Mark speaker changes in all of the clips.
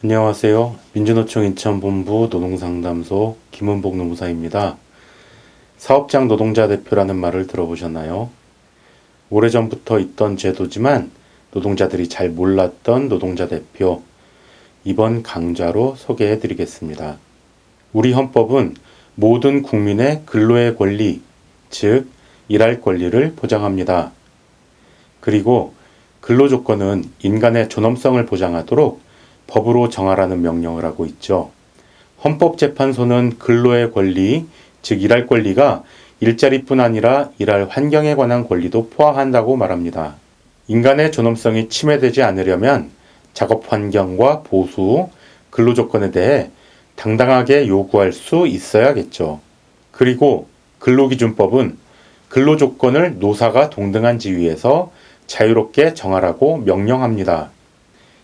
Speaker 1: 안녕하세요. 민주노총 인천본부 노동상담소 김은복 노무사입니다. 사업장 노동자 대표라는 말을 들어보셨나요? 오래전부터 있던 제도지만 노동자들이 잘 몰랐던 노동자 대표, 이번 강좌로 소개해 드리겠습니다. 우리 헌법은 모든 국민의 근로의 권리, 즉 일할 권리를 보장합니다. 그리고 근로조건은 인간의 존엄성을 보장하도록 법으로 정하라는 명령을 하고 있죠. 헌법재판소는 근로의 권리, 즉 일할 권리가 일자리뿐 아니라 일할 환경에 관한 권리도 포함한다고 말합니다. 인간의 존엄성이 침해되지 않으려면 작업 환경과 보수, 근로조건에 대해 당당하게 요구할 수 있어야겠죠. 그리고 근로기준법은 근로조건을 노사가 동등한 지위에서 자유롭게 정하라고 명령합니다.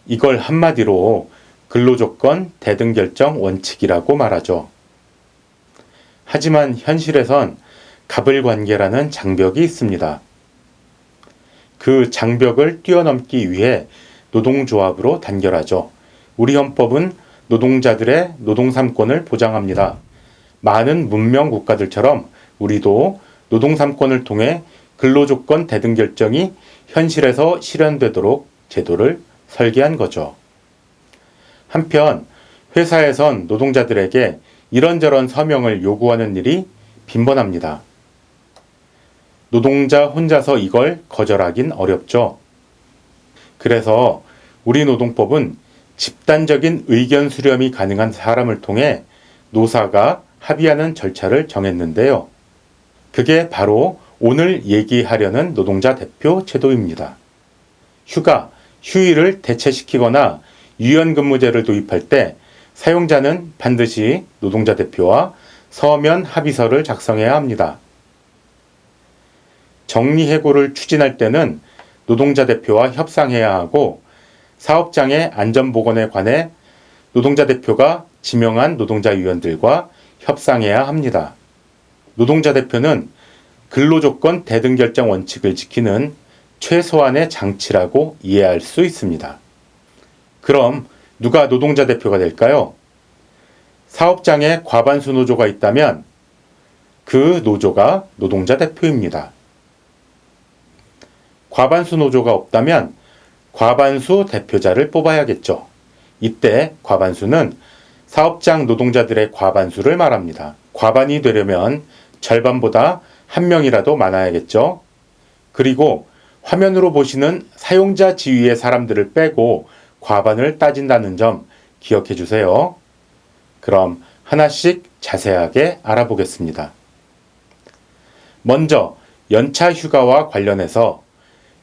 Speaker 1: 이걸 한마디로 근로조건 대등결정 원칙이라고 말하죠. 하지만 현실에선 갑을관계라는 장벽이 있습니다. 그 장벽을 뛰어넘기 위해 노동조합으로 단결하죠. 우리 헌법은 노동자들의 노동 3권을 보장합니다. 많은 문명 국가들처럼 우리도 노동 3권을 통해 근로조건 대등결정이 현실에서 실현되도록 제도를 설계한 거죠. 한편 회사에선 노동자들에게 이런저런 서명을 요구하는 일이 빈번합니다. 노동자 혼자서 이걸 거절하긴 어렵죠. 그래서 우리 노동법은 집단적인 의견 수렴이 가능한 사람을 통해 노사가 합의하는 절차를 정했는데요. 그게 바로 오늘 얘기하려는 노동자 대표 제도입니다. 휴가, 휴일을 대체시키거나 유연근무제를 도입할 때 사용자는 반드시 노동자 대표와 서면 합의서를 작성해야 합니다. 정리해고를 추진할 때는 노동자 대표와 협상해야 하고 사업장의 안전보건에 관해 노동자 대표가 지명한 노동자위원들과 협상해야 합니다. 노동자 대표는 근로조건 대등결정 원칙을 지키는 최소한의 장치라고 이해할 수 있습니다. 그럼 누가 노동자 대표가 될까요? 사업장에 과반수 노조가 있다면 그 노조가 노동자 대표입니다. 과반수 노조가 없다면 과반수 대표자를 뽑아야겠죠. 이때 과반수는 사업장 노동자들의 과반수를 말합니다. 과반이 되려면 절반보다 한 명이라도 많아야겠죠. 그리고 화면으로 보시는 사용자 지위의 사람들을 빼고 과반을 따진다는 점 기억해 주세요. 그럼 하나씩 자세하게 알아보겠습니다. 먼저 연차 휴가와 관련해서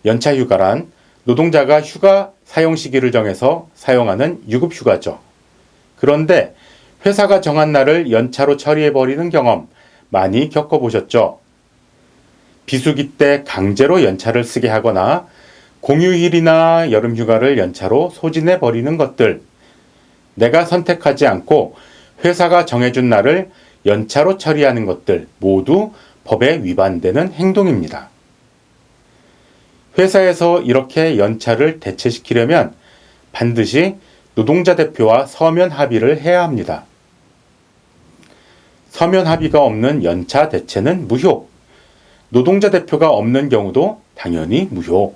Speaker 1: 연차 휴가란 노동자가 휴가 사용 시기를 정해서 사용하는 유급 휴가죠. 그런데 회사가 정한 날을 연차로 처리해 버리는 경험 많이 겪어보셨죠? 비수기 때 강제로 연차를 쓰게 하거나 공휴일이나 여름휴가를 연차로 소진해 버리는 것들, 내가 선택하지 않고 회사가 정해준 날을 연차로 처리하는 것들 모두 법에 위반되는 행동입니다. 회사에서 이렇게 연차를 대체시키려면 반드시 노동자 대표와 서면 합의를 해야 합니다. 서면 합의가 없는 연차 대체는 무효. 노동자 대표가 없는 경우도 당연히 무효.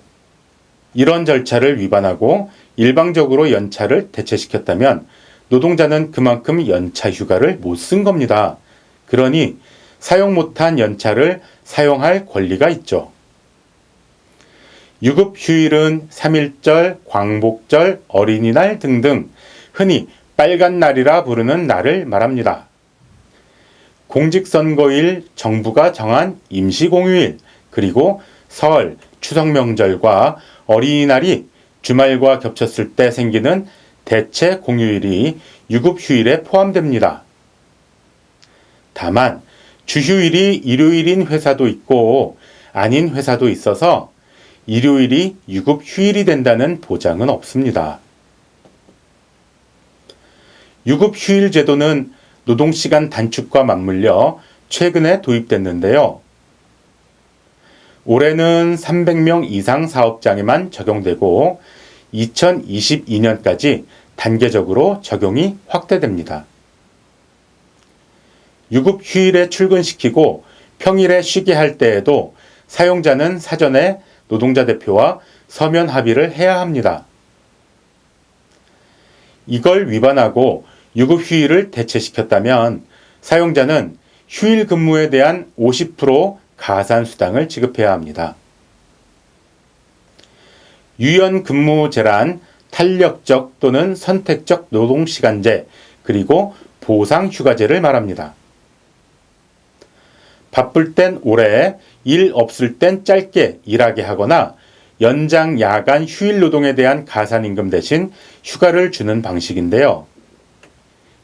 Speaker 1: 이런 절차를 위반하고 일방적으로 연차를 대체시켰다면 노동자는 그만큼 연차 휴가를 못 쓴 겁니다. 그러니 사용 못한 연차를 사용할 권리가 있죠. 유급 휴일은 3.1절, 광복절, 어린이날 등등 흔히 빨간 날이라 부르는 날을 말합니다. 공직선거일, 정부가 정한 임시공휴일, 그리고 설, 추석 명절과 어린이날이 주말과 겹쳤을 때 생기는 대체 공휴일이 유급휴일에 포함됩니다. 다만 주휴일이 일요일인 회사도 있고 아닌 회사도 있어서 일요일이 유급휴일이 된다는 보장은 없습니다. 유급휴일 제도는 노동시간 단축과 맞물려 최근에 도입됐는데요. 올해는 300명 이상 사업장에만 적용되고 2022년까지 단계적으로 적용이 확대됩니다. 유급 휴일에 출근시키고 평일에 쉬게 할 때에도 사용자는 사전에 노동자 대표와 서면 합의를 해야 합니다. 이걸 위반하고 유급 휴일을 대체시켰다면 사용자는 휴일 근무에 대한 50% 가산 수당을 지급해야 합니다. 유연 근무제란 탄력적 또는 선택적 노동시간제 그리고 보상휴가제를 말합니다. 바쁠 땐 오래, 일 없을 땐 짧게 일하게 하거나 연장 야간 휴일 노동에 대한 가산임금 대신 휴가를 주는 방식인데요.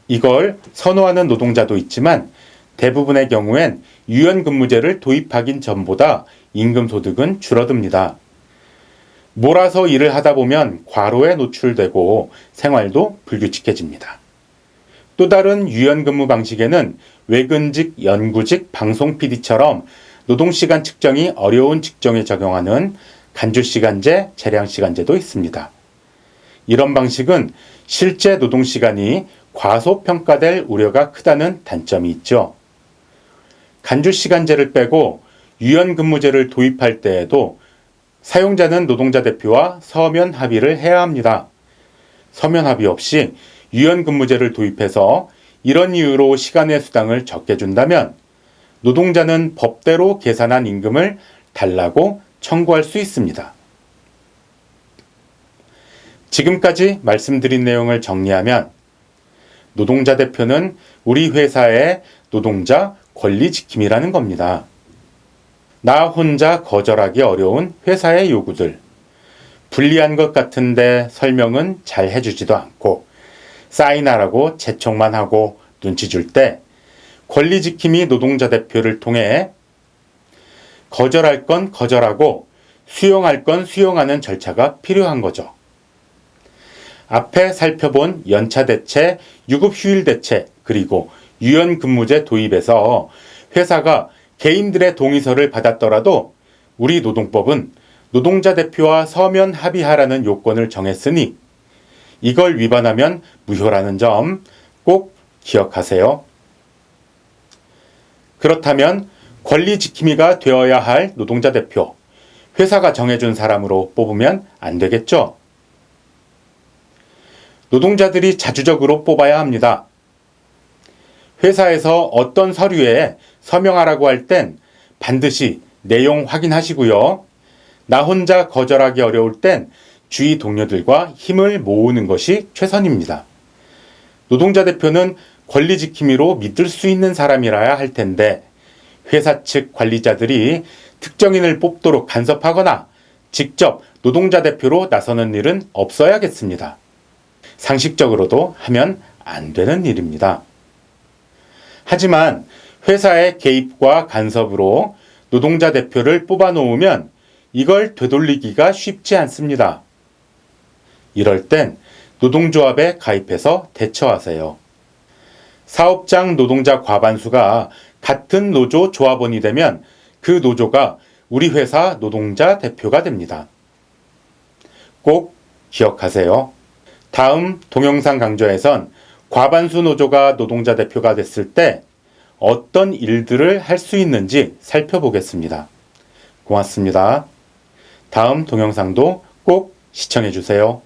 Speaker 1: 이걸 선호하는 노동자도 있지만 대부분의 경우엔 유연근무제를 도입하긴 전보다 임금 소득은 줄어듭니다. 몰아서 일을 하다 보면 과로에 노출되고 생활도 불규칙해집니다. 또 다른 유연근무 방식에는 외근직, 연구직, 방송 PD처럼 노동시간 측정이 어려운 직종에 적용하는 간주시간제, 재량시간제도 있습니다. 이런 방식은 실제 노동시간이 과소평가될 우려가 크다는 단점이 있죠. 간주시간제를 빼고 유연근무제를 도입할 때에도 사용자는 노동자 대표와 서면 합의를 해야 합니다. 서면 합의 없이 유연근무제를 도입해서 이런 이유로 시간의 수당을 적게 준다면 노동자는 법대로 계산한 임금을 달라고 청구할 수 있습니다. 지금까지 말씀드린 내용을 정리하면 노동자 대표는 우리 회사의 노동자 권리 지킴이라는 겁니다. 나 혼자 거절하기 어려운 회사의 요구들, 불리한 것 같은데 설명은 잘 해주지도 않고 사인하라고 재촉만 하고 눈치 줄 때 권리 지킴이 노동자 대표를 통해 거절할 건 거절하고 수용할 건 수용하는 절차가 필요한 거죠. 앞에 살펴본 연차 대체, 유급 휴일 대체, 그리고 유연근무제 도입에서 회사가 개인들의 동의서를 받았더라도 우리 노동법은 노동자 대표와 서면 합의하라는 요건을 정했으니 이걸 위반하면 무효라는 점 꼭 기억하세요. 그렇다면 권리 지킴이가 되어야 할 노동자 대표, 회사가 정해준 사람으로 뽑으면 안 되겠죠? 노동자들이 자주적으로 뽑아야 합니다. 회사에서 어떤 서류에 서명하라고 할 땐 반드시 내용 확인하시고요. 나 혼자 거절하기 어려울 땐 주위 동료들과 힘을 모으는 것이 최선입니다. 노동자 대표는 권리 지킴이로 믿을 수 있는 사람이라야 할 텐데 회사 측 관리자들이 특정인을 뽑도록 간섭하거나 직접 노동자 대표로 나서는 일은 없어야겠습니다. 상식적으로도 하면 안 되는 일입니다. 하지만 회사의 개입과 간섭으로 노동자 대표를 뽑아놓으면 이걸 되돌리기가 쉽지 않습니다. 이럴 땐 노동조합에 가입해서 대처하세요. 사업장 노동자 과반수가 같은 노조 조합원이 되면 그 노조가 우리 회사 노동자 대표가 됩니다. 꼭 기억하세요. 다음 동영상 강좌에선 과반수 노조가 노동자 대표가 됐을 때 어떤 일들을 할 수 있는지 살펴보겠습니다. 고맙습니다. 다음 동영상도 꼭 시청해 주세요.